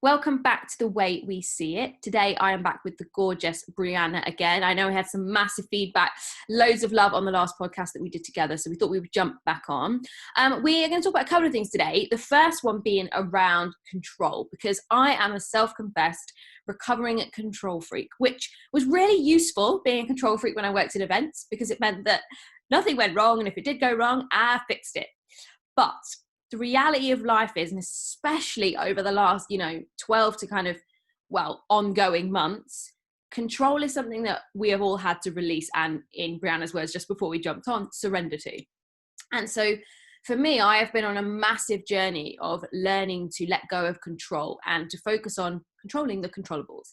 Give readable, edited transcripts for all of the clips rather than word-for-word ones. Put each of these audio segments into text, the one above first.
Welcome back to The Way We See It. Today I am back with the gorgeous Breanna again. I know we had some massive feedback, loads of love on the last podcast that we did together, so we thought we would jump back on. We are going to talk about a couple of things today. The first one being around control, because I am a self-confessed recovering control freak, which was really useful being a control freak when I worked in events, because it meant that nothing went wrong, and if it did go wrong, I fixed it. But the reality of life is, and especially over the last, 12 to ongoing months, control is something that we have all had to release and, in Breanna's words, just before we jumped on, surrender to. And so for me, I have been on a massive journey of learning to let go of control and to focus on controlling the controllables.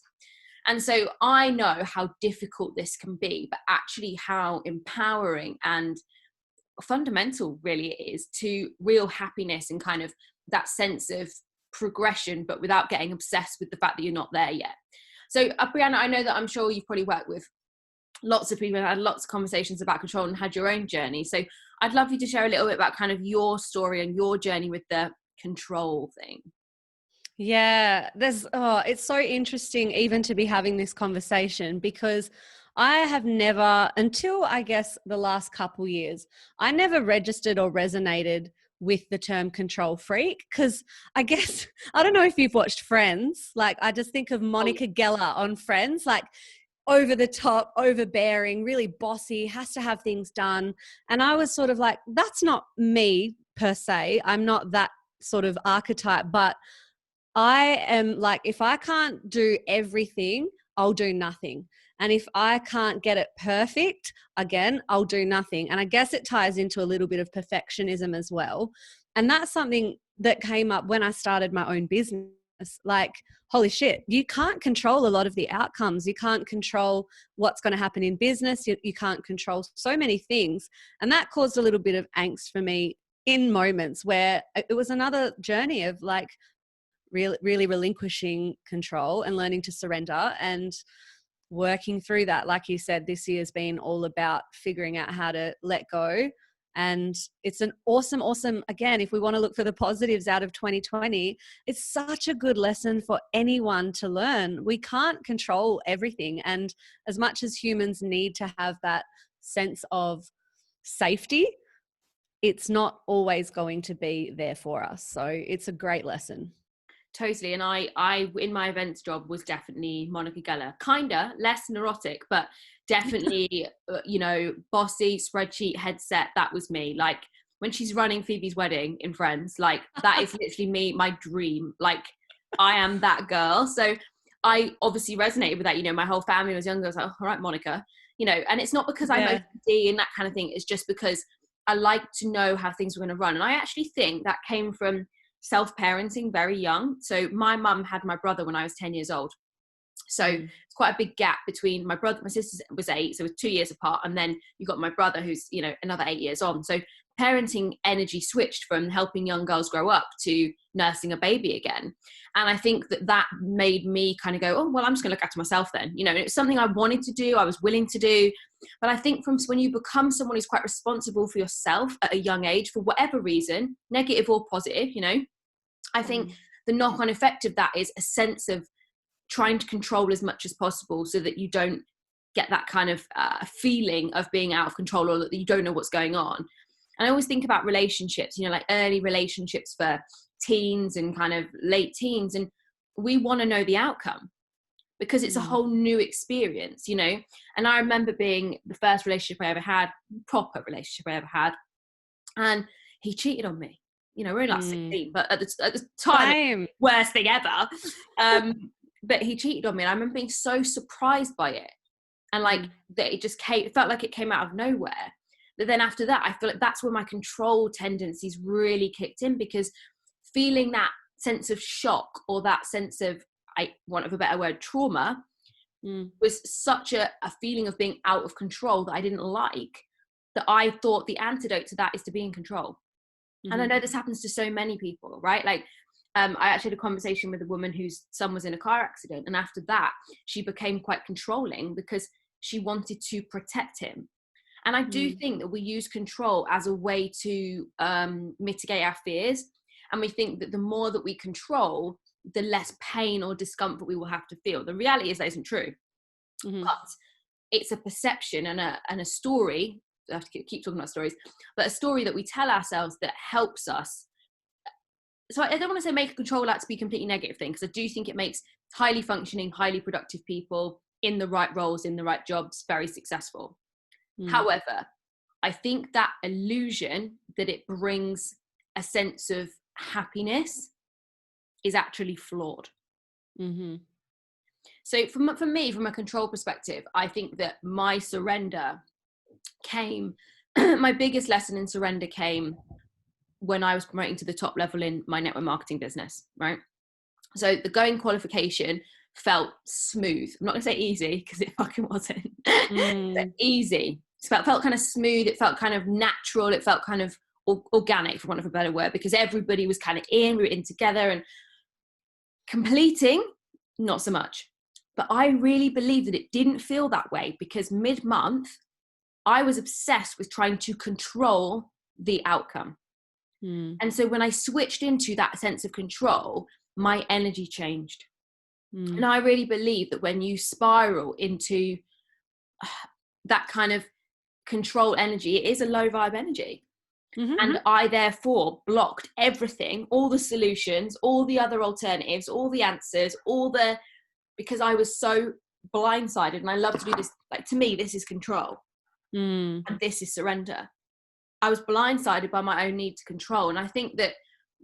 And so I know how difficult this can be, but actually how empowering and fundamental really it is to real happiness and kind of that sense of progression, but without getting obsessed with the fact that you're not there yet. So Breanna, I know that I'm sure you've probably worked with lots of people and had lots of conversations about control and had your own journey. So I'd love you to share a little bit about kind of your story and your journey with the control thing. Yeah, it's so interesting even to be having this conversation, because I have never, until I guess the last couple years, I never registered or resonated with the term control freak, because I guess, I don't know if you've watched Friends, like I just think of Monica Geller on Friends, like over the top, overbearing, really bossy, has to have things done. And I was sort of like, that's not me per se. I'm not that sort of archetype, but I am like, if I can't do everything, I'll do nothing. And if I can't get it perfect, again, I'll do nothing. And I guess it ties into a little bit of perfectionism as well. And that's something that came up when I started my own business. Like, holy shit, you can't control a lot of the outcomes. You can't control what's going to happen in business. You can't control so many things. And that caused a little bit of angst for me in moments where it was another journey of like, really relinquishing control and learning to surrender and working through that. Like you said, this year has been all about figuring out how to let go. And it's an awesome, again, if we want to look for the positives out of 2020, it's such a good lesson for anyone to learn. We can't control everything. And as much as humans need to have that sense of safety, it's not always going to be there for us. So it's a great lesson. Totally. And I in my events job was definitely Monica Geller, kinda less neurotic, but definitely, bossy, spreadsheet, headset. That was me. Like when she's running Phoebe's wedding in Friends, like that is literally me, my dream. Like I am that girl. So I obviously resonated with that. My whole family was younger. I was like, oh, all right, Monica, and it's not because I'm OCD and that kind of thing. It's just because I like to know how things were going to run. And I actually think that came from self-parenting very young. So my mum had my brother when I was 10 years old. So it's quite a big gap between my brother. My sister was 8, so it was 2 years apart. And then you got my brother who's, another 8 years on. So parenting energy switched from helping young girls grow up to nursing a baby again. And I think that made me kind of go, oh, well, I'm just going to look after myself then. And it was something I wanted to do. I was willing to do. But I think from when you become someone who's quite responsible for yourself at a young age, for whatever reason, negative or positive, I think the knock-on effect of that is a sense of trying to control as much as possible so that you don't get that kind of feeling of being out of control or that you don't know what's going on. And I always think about relationships, like early relationships for teens and kind of late teens. And we want to know the outcome because it's a whole new experience, And I remember being the first relationship I ever had, proper relationship I ever had. And he cheated on me. We're in like 16, but at the time, worst thing ever. But he cheated on me, and I remember being so surprised by it, and like that it just it felt like it came out of nowhere. But then after that, I feel like that's where my control tendencies really kicked in, because feeling that sense of shock or that sense of, I want of a better word, trauma, was such a feeling of being out of control that I didn't like, that I thought the antidote to that is to be in control. And I know this happens to so many people, right? Like, I actually had a conversation with a woman whose son was in a car accident. And after that, she became quite controlling because she wanted to protect him. And I do think that we use control as a way to mitigate our fears. And we think that the more that we control, the less pain or discomfort we will have to feel. The reality is that isn't true. Mm-hmm. But it's a perception and a story. I have to keep talking about stories, but a story that we tell ourselves that helps us. So I don't want to say make a control out to be a completely negative thing, because I do think it makes highly functioning, highly productive people in the right roles, in the right jobs, very successful. However, I think that illusion that it brings a sense of happiness is actually flawed. Mm-hmm. So for me, from a control perspective, I think that my surrender came, my biggest lesson in surrender came when I was promoting to the top level in my network marketing business, right? So the going qualification felt smooth. I'm not gonna say easy, because it fucking wasn't, but easy. It felt kind of smooth. It felt kind of natural. It felt kind of organic, for want of a better word, because everybody was kind of in, we were in together. And completing, not so much. But I really believe that it didn't feel that way, because mid-month, I was obsessed with trying to control the outcome. And so when I switched into that sense of control, my energy changed. And I really believe that when you spiral into that kind of control energy, it is a low vibe energy. And I therefore blocked everything, all the solutions, all the other alternatives, all the answers, because I was so blindsided. And I love to do this. Like, to me, this is control. And this is surrender. I was blindsided by my own need to control. And I think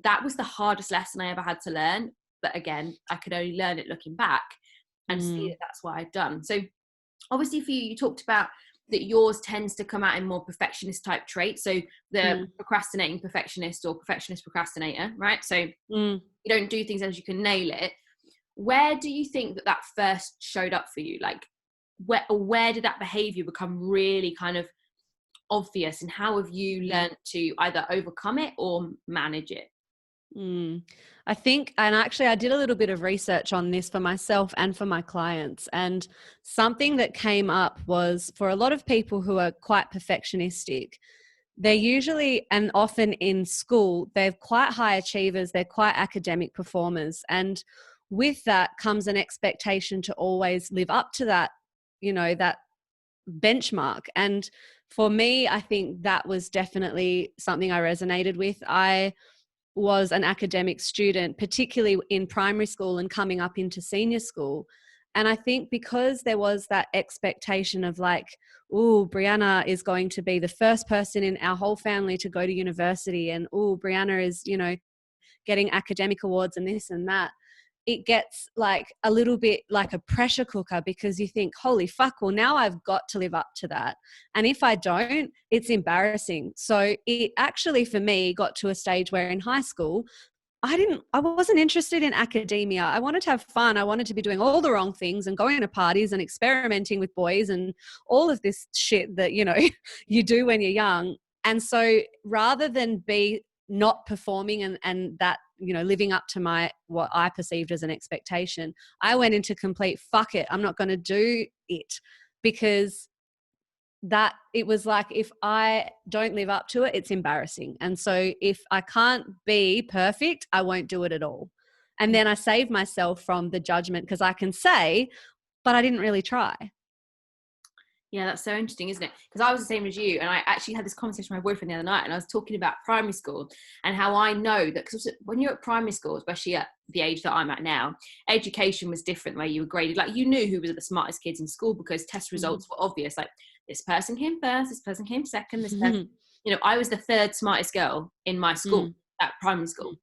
that was the hardest lesson I ever had to learn. But again, I could only learn it looking back and see that that's what I'd done. So obviously for you talked about that yours tends to come out in more perfectionist type traits. So the procrastinating perfectionist or perfectionist procrastinator, right? So you don't do things as you can nail it. Where do you think that first showed up for you? Like, where did that behavior become really kind of obvious, and how have you learned to either overcome it or manage it? I think, and actually I did a little bit of research on this for myself and for my clients, and something that came up was, for a lot of people who are quite perfectionistic, they're usually, and often in school, they're quite high achievers, they're quite academic performers, and with that comes an expectation to always live up to that, that benchmark. And for me, I think that was definitely something I resonated with. I was an academic student, particularly in primary school and coming up into senior school. And I think because there was that expectation of like, oh, Breanna is going to be the first person in our whole family to go to university, and oh, Breanna is, getting academic awards and this and that, it gets like a little bit like a pressure cooker, because you think, holy fuck, well, now I've got to live up to that. And if I don't, it's embarrassing. So it actually, for me, got to a stage where in high school, I wasn't interested in academia. I wanted to have fun. I wanted to be doing all the wrong things and going to parties and experimenting with boys and all of this shit that, you do when you're young. And so rather than be not performing and that, living up to what I perceived as an expectation, I went into complete fuck it. I'm not going to do it, because that it was like, if I don't live up to it, it's embarrassing. And so if I can't be perfect, I won't do it at all. And then I save myself from the judgment, because I can say, but I didn't really try. Yeah, that's so interesting, isn't it? Because I was the same as you, and I actually had this conversation with my boyfriend the other night, and I was talking about primary school and how I know that, because when you're at primary school, especially at the age that I'm at now, education was different, where you were graded. Like, you knew who was the smartest kids in school because test results were obvious. Like, this person came first, this person came second, this person, I was the third smartest girl in my school at primary school,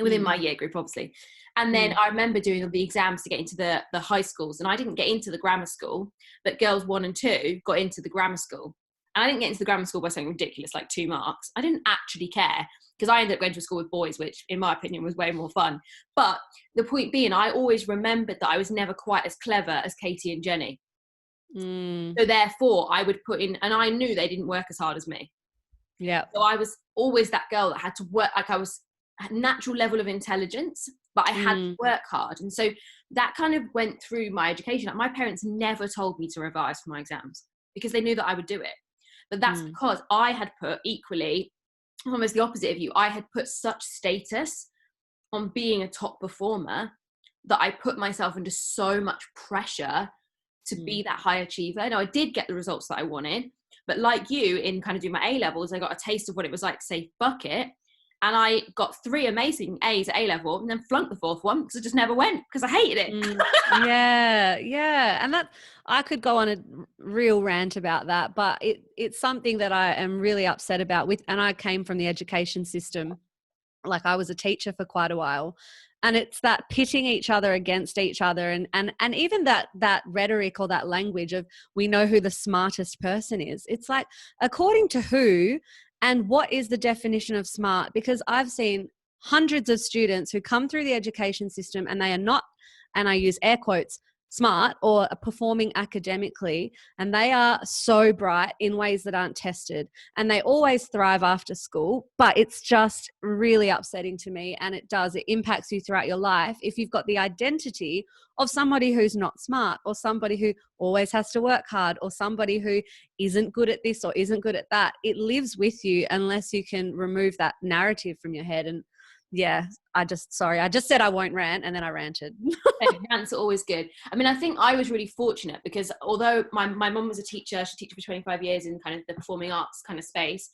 within my year group, obviously. And then I remember doing all the exams to get into the high schools, and I didn't get into the grammar school, but girls 1 and 2 got into the grammar school. And I didn't get into the grammar school by something ridiculous, like 2 marks. I didn't actually care, because I ended up going to a school with boys, which in my opinion was way more fun. But the point being, I always remembered that I was never quite as clever as Katie and Jenny. So therefore I would put in, and I knew they didn't work as hard as me. Yeah. So I was always that girl that had to work, like I was a natural level of intelligence, but I had to work hard. And so that kind of went through my education. Like, my parents never told me to revise for my exams, because they knew that I would do it. But that's because I had put equally almost the opposite of you. I had put such status on being a top performer that I put myself under so much pressure to be that high achiever. Now, I did get the results that I wanted, but like you, in kind of doing my A levels, I got a taste of what it was like to say fuck it. And I got 3 amazing A's at A level, and then flunked the 4th one because I just never went because I hated it. Yeah. And that, I could go on a real rant about that, but it's something that I am really upset about with, and I came from the education system. Like, I was a teacher for quite a while, and it's that pitting each other against each other, and even that rhetoric or that language of, we know who the smartest person is. It's like, according to who, and what is the definition of smart? Because I've seen hundreds of students who come through the education system and they are not, and I use air quotes, smart or performing academically, and they are so bright in ways that aren't tested, and they always thrive after school. But it's just really upsetting to me, and it impacts you throughout your life if you've got the identity of somebody who's not smart, or somebody who always has to work hard, or somebody who isn't good at this or isn't good at that. It lives with you unless you can remove that narrative from your head. And yeah, I just said I won't rant, and then I ranted. Rants are always good. I mean, I think I was really fortunate because although my mum was a teacher, she teacher for 25 years in kind of the performing arts kind of space.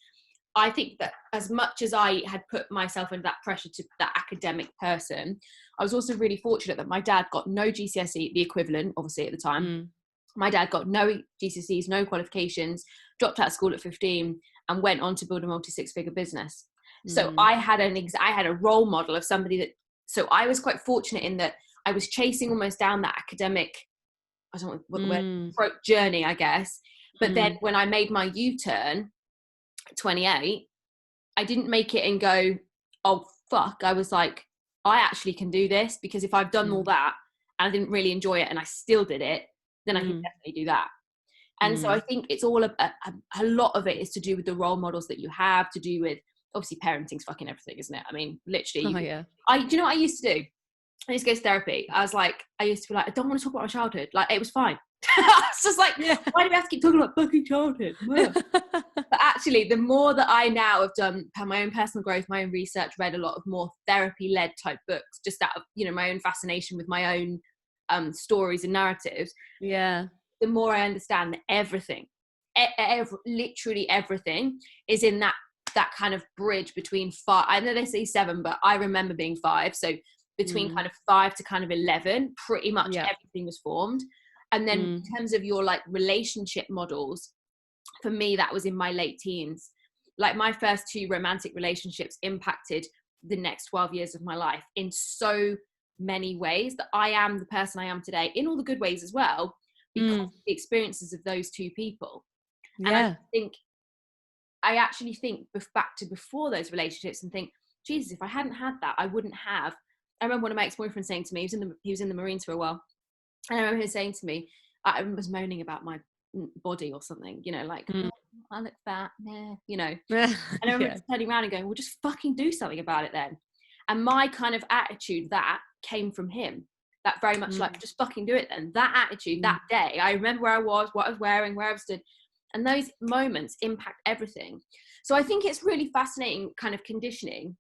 I think that as much as I had put myself under that pressure to that academic person, I was also really fortunate that my dad got no GCSE, the equivalent, obviously at the time. My dad got no GCSEs, no qualifications, dropped out of school at 15, and went on to build a multi-6-figure business. So I had a role model of somebody that. So I was quite fortunate in that I was chasing almost down that academic, I don't know what the word, journey, I guess. But then when I made my U-turn at 28, I didn't make it and go, oh, fuck. I was like, I actually can do this, because if I've done all that and I didn't really enjoy it and I still did it, then I can definitely do that. And so I think it's all a lot of it is to do with the role models that you have, to do with, obviously parenting's fucking everything, isn't it? I mean, literally. Do you know what I used to do? I used to go to therapy. I used to be like, I don't want to talk about my childhood. Like, it was fine. It's just like, why do we have to keep talking about fucking childhood? But actually, the more that I now have done my own personal growth, my own research, read a lot of more therapy-led type books, just out of, my own fascination with my own stories and narratives. Yeah. The more I understand that everything, literally everything, is in that kind of bridge between 5. I know they say 7, but I remember being 5. So between kind of 5 to kind of 11, pretty much everything was formed. And then in terms of your like relationship models, for me, that was in my late teens. Like, my first 2 romantic relationships impacted the next 12 years of my life in so many ways, that I am the person I am today, in all the good ways as well, because of the experiences of those 2 people. And I actually think back to before those relationships and think, Jesus, if I hadn't had that, I wouldn't have. I remember one of my ex-boyfriends saying to me, he was in the Marines for a while, and I remember him saying to me, I was moaning about my body or something, like, oh, I look fat, and I remember turning around and going, well, just fucking do something about it then. And my kind of attitude, that came from him, that very much like, just fucking do it then. That attitude, that day, I remember where I was, what I was wearing, where I stood, and those moments impact everything. So I think it's really fascinating kind of conditioning.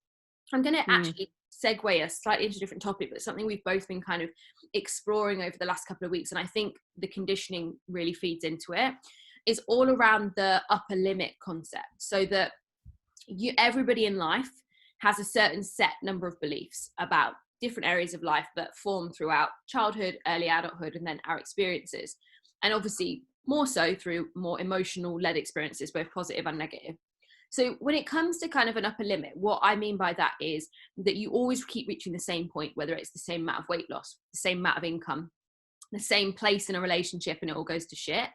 I'm going to actually segue us slightly into a different topic, but it's something we've both been kind of exploring over the last couple of weeks, and I think the conditioning really feeds into it, is all around the upper limit concept. So that everybody in life has a certain set number of beliefs about different areas of life that form throughout childhood, early adulthood, and then our experiences. And obviously more so through more emotional led experiences, both positive and negative. So when it comes to kind of an upper limit, what I mean by that is that you always keep reaching the same point, whether it's the same amount of weight loss, the same amount of income, the same place in a relationship, and it all goes to shit.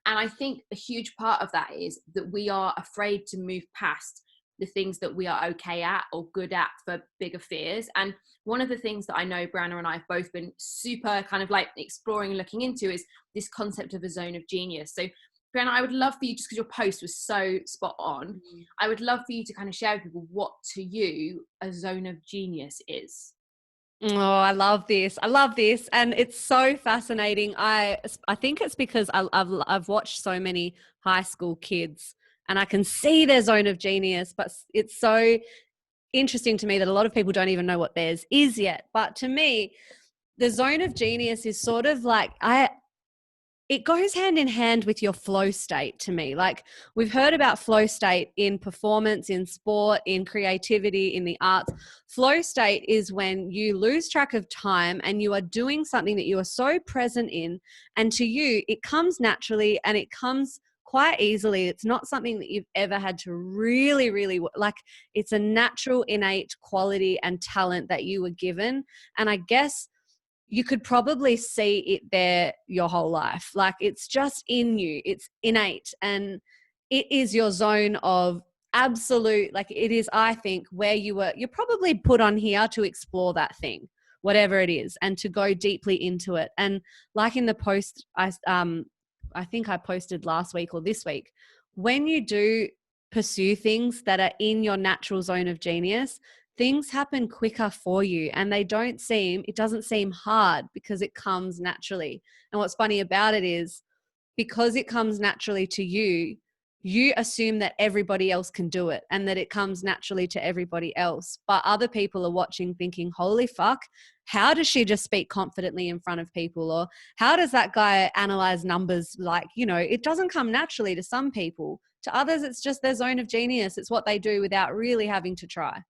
And I think a huge part of that is that we are afraid to move past the things that we are okay at or good at for bigger fears. And one of the things that I know Breanna and I have both been super kind of like exploring and looking into is this concept of a zone of genius. So Breanna, I would love for you, just because your post was so spot on, I would love for you to kind of share with people what to you a zone of genius is. Oh, I love this. And it's so fascinating. I think it's because I've watched so many high school kids, and I can see their zone of genius, but it's so interesting to me that a lot of people don't even know what theirs is yet. But to me, the zone of genius is sort of like it goes hand in hand with your flow state to me. Like, we've heard about flow state in performance, in sport, in creativity, in the arts. Flow state is when you lose track of time and you are doing something that you are so present in. And to you, it comes naturally and it comes quite easily. It's not something that you've ever had to really, like, it's a natural, innate quality and talent that you were given. And I guess you could probably see it there your whole life. Like, it's just in you, it's innate, and it is your zone of absolute, like, it is, I think, where you're probably put on here to explore that thing, whatever it is, and to go deeply into it. And like in the post, I think I posted last week or this week, when you do pursue things that are in your natural zone of genius, things happen quicker for you, and it doesn't seem hard because it comes naturally. And what's funny about it is, because it comes naturally to you, you assume that everybody else can do it and that it comes naturally to everybody else. But other people are watching thinking, holy fuck, how does she just speak confidently in front of people? Or how does that guy analyze numbers? Like, it doesn't come naturally to some people. To others, it's just their zone of genius. It's what they do without really having to try.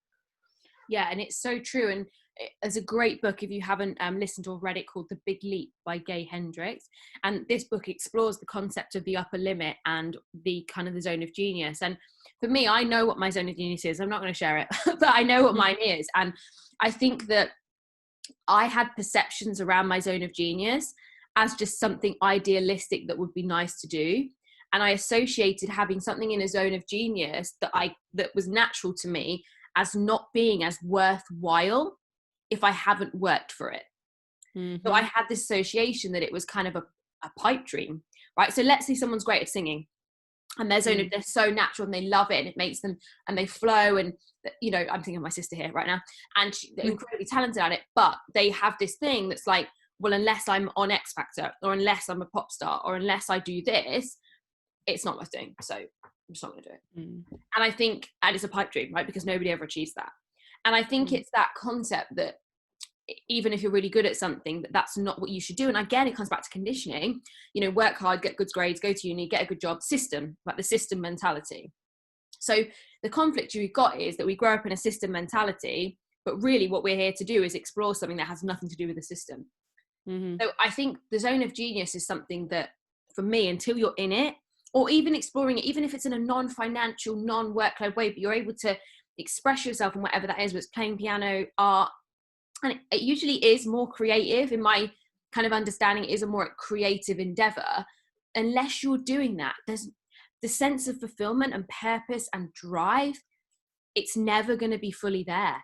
Yeah, and it's so true. And there's a great book, if you haven't listened or read it, called The Big Leap by Gay Hendricks. And this book explores the concept of the upper limit and the kind of the zone of genius. And for me, I know what my zone of genius is. I'm not going to share it, but I know what mine is. And I think that I had perceptions around my zone of genius as just something idealistic that would be nice to do. And I associated having something in a zone of genius that was natural to me as not being as worthwhile if I haven't worked for it. Mm-hmm. So I had this association that it was kind of a pipe dream, right? So let's say someone's great at singing and they're so natural and they love it and it makes them, and they flow, and I'm thinking of my sister here right now, and they're incredibly talented at it, but they have this thing that's like, well, unless I'm on X Factor, or unless I'm a pop star, or unless I do this, it's not worth doing. So I'm just not going to do it. And I think, and it's a pipe dream, right? Because nobody ever achieves that. And I think it's that concept that even if you're really good at something, that's not what you should do. And again, it comes back to conditioning. Work hard, get good grades, go to uni, get a good job. System, like the system mentality. So the conflict we've got is that we grow up in a system mentality, but really what we're here to do is explore something that has nothing to do with the system. So I think the zone of genius is something that, for me, until you're in it, or even exploring it, even if it's in a non-financial, non-workload way, but you're able to express yourself in whatever that is, whether it's playing piano, art, and it usually is more creative. In my kind of understanding, it is a more creative endeavor. Unless you're doing that, there's the sense of fulfillment and purpose and drive. It's never going to be fully there.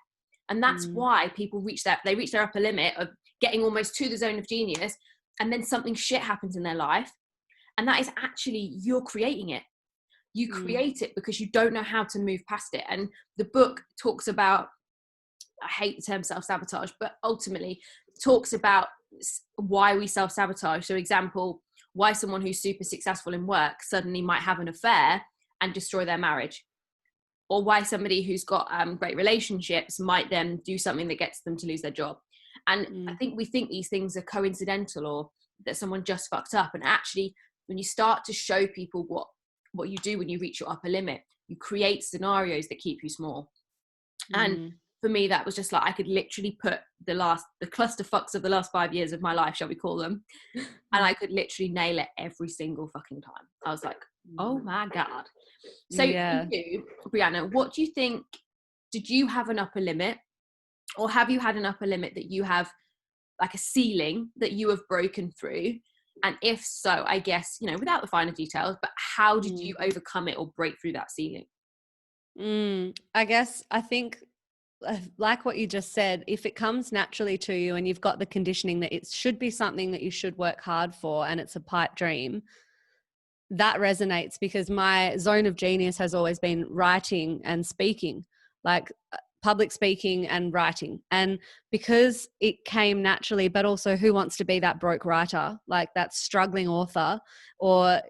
And that's why people reach their upper limit of getting almost to the zone of genius, and then something shit happens in their life. And that is actually, you're creating it. You create it because you don't know how to move past it. And the book talks about, I hate the term self-sabotage, but ultimately talks about why we self-sabotage. So example, why someone who's super successful in work suddenly might have an affair and destroy their marriage. Or why somebody who's got great relationships might then do something that gets them to lose their job. And I think we think these things are coincidental, or that someone just fucked up. And actually, when you start to show people what you do when you reach your upper limit, you create scenarios that keep you small. And for me, that was just like, I could literally put the clusterfucks of the last 5 years of my life, shall we call them, and I could literally nail it every single fucking time. I was like, oh my God. So for you, Breanna, what do you think, did you have an upper limit, or have you had an upper limit that you have, like a ceiling that you have broken through? And if so, I guess, without the finer details, but how did you overcome it or break through that ceiling? I think, like what you just said, if it comes naturally to you and you've got the conditioning that it should be something that you should work hard for and it's a pipe dream, that resonates, because my zone of genius has always been writing and speaking, like public speaking and writing. And because it came naturally, but also, who wants to be that broke writer, like that struggling author, or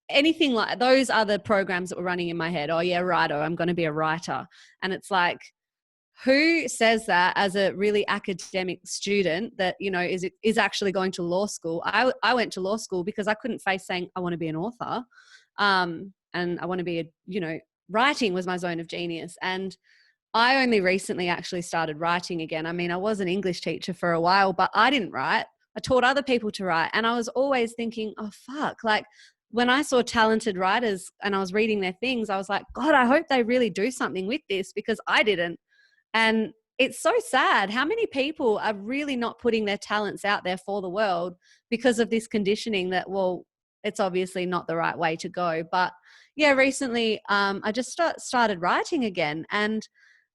anything like those are the programs that were running in my head. Oh yeah, writer, I'm going to be a writer. And it's like, who says that as a really academic student that, you know, is actually going to law school? I went to law school because I couldn't face saying I want to be an author. And I want to be you know, writing was my zone of genius. And I only recently actually started writing again. I mean, I was an English teacher for a while, but I didn't write. I taught other people to write. And I was always thinking, oh, fuck. Like when I saw talented writers and I was reading their things, I was like, God, I hope they really do something with this, because I didn't. And it's so sad how many people are really not putting their talents out there for the world because of this conditioning that, well, it's obviously not the right way to go. But yeah, recently I just started writing again. And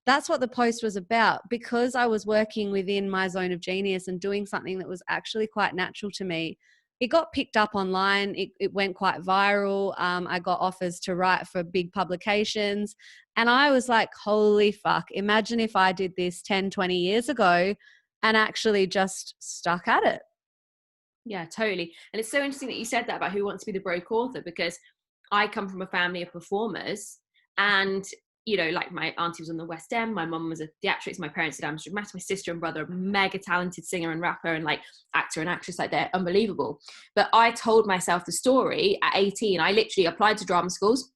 that's what the post was about, because I was working within my zone of genius and doing something that was actually quite natural to me. It got picked up online. It went quite viral. I got offers to write for big publications. And I was like, holy fuck, imagine if I did this 10, 20 years ago and actually just stuck at it. Yeah, totally. And it's so interesting that you said that about who wants to be the broke author, because I come from a family of performers, and you know, like my auntie was on the West End, my mum was a theatrix, my parents did amateur dramatic, my sister and brother are mega talented singer and rapper and like actor and actress, like they're unbelievable. But I told myself the story at 18. I literally applied to drama schools,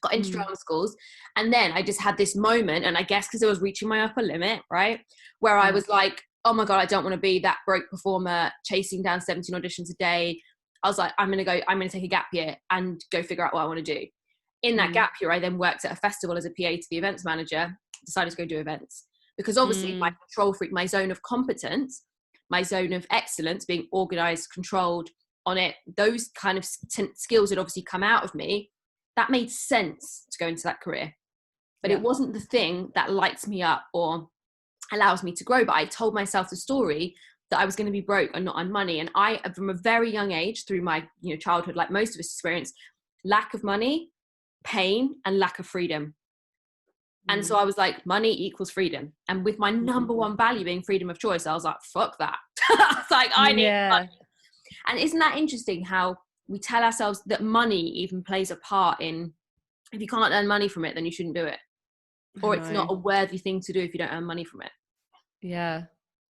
got into drama schools, and then I just had this moment, and I guess because I was reaching my upper limit, right, where I was like, oh my God, I don't want to be that broke performer chasing down 17 auditions a day. I was like, I'm going to take a gap year and go figure out what I want to do. In that gap year, I then worked at a festival as a PA to the events manager, decided to go do events. Because obviously my control freak, my zone of competence, my zone of excellence, being organized, controlled on it, those kind of skills had obviously come out of me. That made sense to go into that career. But it wasn't the thing that lights me up or allows me to grow. But I told myself the story that I was going to be broke and not on money. And I, from a very young age, through my childhood, like most of us experience, lack of money, pain, and lack of freedom. And so I was like, money equals freedom. And with my number one value being freedom of choice, I was like, fuck that. I was like, I need money. And isn't that interesting how we tell ourselves that money even plays a part in, if you can't earn money from it, then you shouldn't do it. Or it's not a worthy thing to do if you don't earn money from it. Yeah.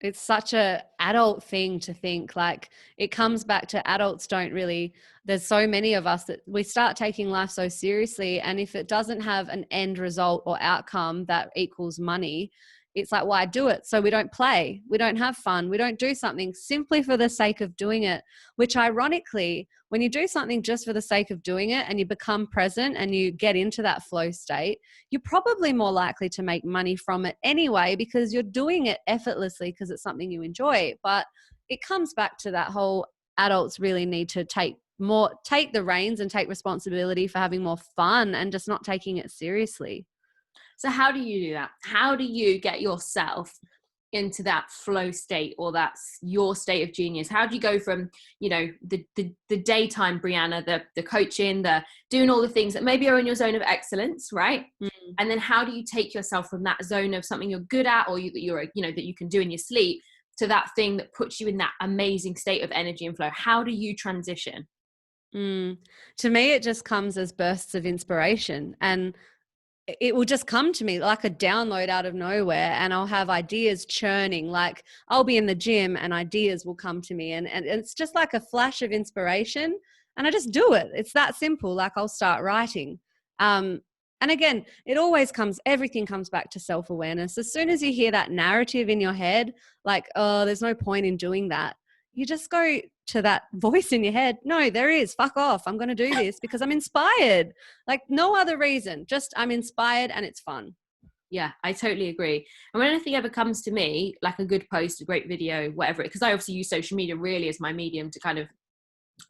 It's such a adult thing to think. Like, it comes back to adults don't really, there's so many of us that we start taking life so seriously. And if it doesn't have an end result or outcome that equals money, it's like, why do it? So we don't play, we don't have fun, we don't do something simply for the sake of doing it, which ironically, when you do something just for the sake of doing it and you become present and you get into that flow state, you're probably more likely to make money from it anyway, because you're doing it effortlessly because it's something you enjoy. But it comes back to that whole, adults really need to take the reins and take responsibility for having more fun and just not taking it seriously. So how do you do that? How do you get yourself into that flow state, or that's your state of genius? How do you go from, the daytime Breanna, the coaching, the doing all the things that maybe are in your zone of excellence, right? And then how do you take yourself from that zone of something you're good at, or that you can do in your sleep, to that thing that puts you in that amazing state of energy and flow? How do you transition? To me, it just comes as bursts of inspiration, and it will just come to me like a download out of nowhere, and I'll have ideas churning. Like, I'll be in the gym and ideas will come to me, and it's just like a flash of inspiration, and I just do it. It's that simple. Like, I'll start writing. And again, everything comes back to self-awareness. As soon as you hear that narrative in your head, like, oh, there's no point in doing that, you just go to that voice in your head. No, there is. Fuck off. I'm going to do this because I'm inspired. Like, no other reason. Just I'm inspired and it's fun. Yeah, I totally agree. And when anything ever comes to me, like a good post, a great video, whatever, because I obviously use social media really as my medium to kind of,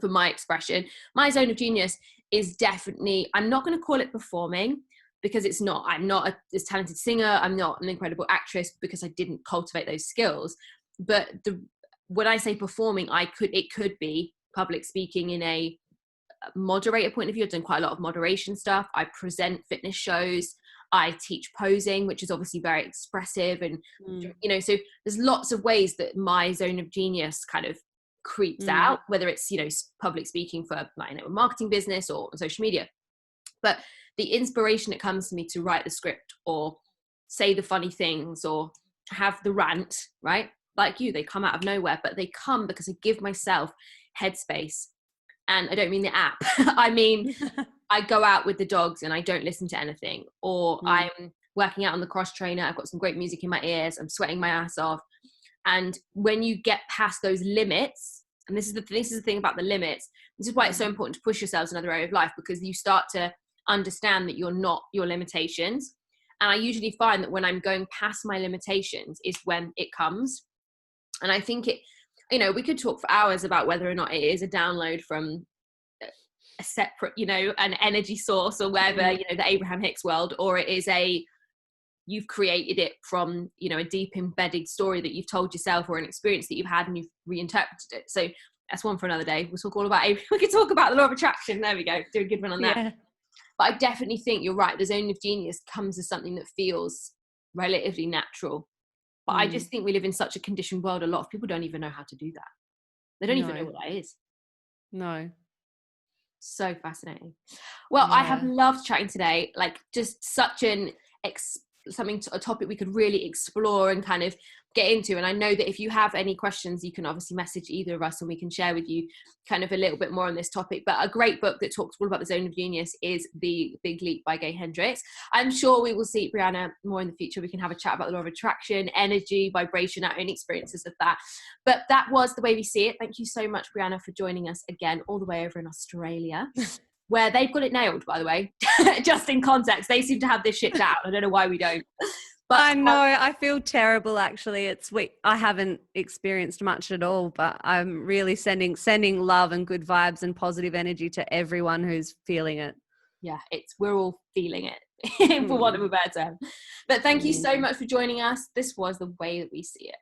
for my expression, my zone of genius is definitely, I'm not going to call it performing, because it's not. I'm not a talented singer. I'm not an incredible actress because I didn't cultivate those skills. But when I say performing, it could be public speaking in a moderator point of view. I've done quite a lot of moderation stuff. I present fitness shows. I teach posing, which is obviously very expressive. And, so there's lots of ways that my zone of genius kind of creeps out, whether it's, you know, public speaking for, like, you know, a marketing business or social media. But the inspiration that comes to me to write the script or say the funny things or have the rant, right? Like you, they come out of nowhere, but they come because I give myself headspace. And I don't mean the app. I mean, I go out with the dogs and I don't listen to anything, or I'm working out on the cross trainer. I've got some great music in my ears. I'm sweating my ass off. And when you get past those limits, and this is the thing about the limits, this is why it's so important to push yourselves in another area of life, because you start to understand that you're not your limitations. And I usually find that when I'm going past my limitations is when it comes. And I think it, you know, we could talk for hours about whether or not it is a download from a separate, you know, an energy source or whatever, you know, the Abraham Hicks world, or it is you've created it from, you know, a deep embedded story that you've told yourself or an experience that you've had and you've reinterpreted it. So that's one for another day. We'll talk all about we could talk about the law of attraction. There we go. Do a good one on that. Yeah. But I definitely think you're right. The zone of genius comes as something that feels relatively natural. But I just think we live in such a conditioned world. A lot of people don't even know how to do that. They don't even know what that is. No. So fascinating. Well, I have loved chatting today. Like, just such a topic we could really explore and kind of get into. And I know that if you have any questions, you can obviously message either of us and we can share with you kind of a little bit more on this topic. But a great book that talks all about the zone of genius is The Big Leap by Gay Hendricks. I'm sure we will see, Breanna, more in the future. We can have a chat about the law of attraction, energy, vibration, our own experiences of that. But that was The Way We See It. Thank you so much, Breanna, for joining us again, all the way over in Australia. Where they've got it nailed, by the way. Just in context, they seem to have this shit down. I don't know why we don't. But I know, I feel terrible actually. I haven't experienced much at all, but I'm really sending love and good vibes and positive energy to everyone who's feeling it. Yeah, we're all feeling it, for want of a better term. But thank you so much for joining us. This was The Way That We See It.